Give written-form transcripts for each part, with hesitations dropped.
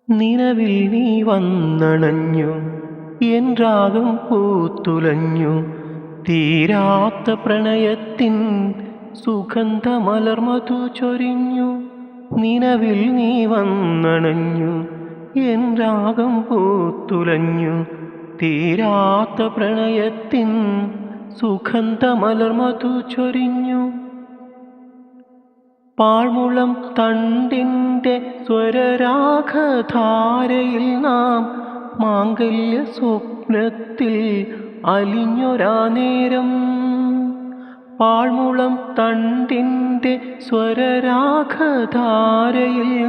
നിലവിൽ നീ വന്നണഞ്ഞു, എൻ രാഗം പൂത്തുലഞ്ഞു. തീരാത്ത പ്രണയത്തിൻ സുഗന്ധമലർമധു ചൊരിഞ്ഞു. നിലവിൽ നീ വന്നണഞ്ഞു, എൻ രാഗം പൂത്തുലഞ്ഞു. തീരാത്ത പ്രണയത്തിൻ സുഗന്ധമലർമധു ചൊരിഞ്ഞു. പാഴ്മുളം തണ്ടിൻ്റെ സ്വരരാഗധാരയിൽ നാം മാംഗല്യ സ്വപ്നത്തിൽ അലിഞ്ഞൊരാ നേരം. പാഴ്മുളം തണ്ടിൻ്റെ സ്വരരാഗധാരയിൽ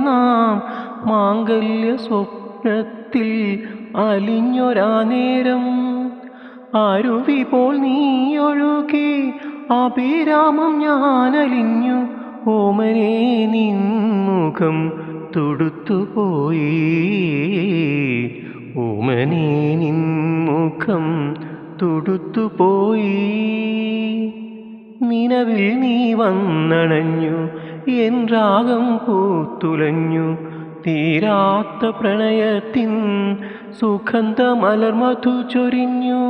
നാം മാംഗല്യ സ്വപ്നത്തിൽ അലിഞ്ഞൊരാ നേരം. അരുവി പോൽ നീ ഒഴുകി അഭിരാമം ഞാനലിഞ്ഞു. ഓമനേ നിൻമുഖം തുടുത്തുപോയി, ഓമനേ നിൻമുഖം തുടുത്തുപോയി. നിലവിൽ നീ വന്നണഞ്ഞു, എൻ രാഗം പൂത്തുലഞ്ഞു. തീരാത്ത പ്രണയത്തിൻ സുഗന്ധമലർമധു ചൊരിഞ്ഞു.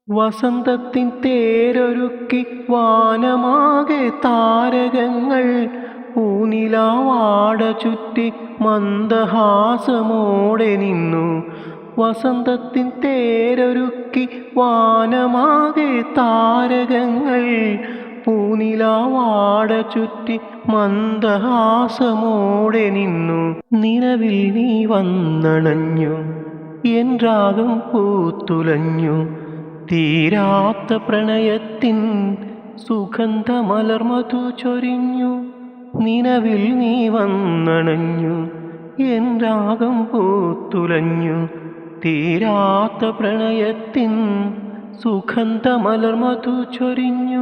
വസന്തത്തിൻ തേരൊരുക്കി വാനമാകെ താരകങ്ങൾ പൂനിലാവാട ചുറ്റി മന്ദഹാസമോടെ നിന്നു. വസന്തത്തിൻ തേരൊരുക്കി വാനമാകെ താരകങ്ങൾ പൂനിലാവാട ചുറ്റി മന്ദഹാസമോടെ നിന്നു. നിലവിൽ നീ വന്നണഞ്ഞു, എൻ രാഗം പൂത്തുലഞ്ഞു. തീരാത്ത പ്രണയത്തിൻ സുഗന്ധമലർമധു ചൊരിഞ്ഞു. നിലവിൽ നീ വന്നണഞ്ഞു, എൻ രാഗം പൂത്തുലഞ്ഞു. തീരാത്ത പ്രണയത്തിൻ സുഗന്ധമലർമധു ചൊരിഞ്ഞു.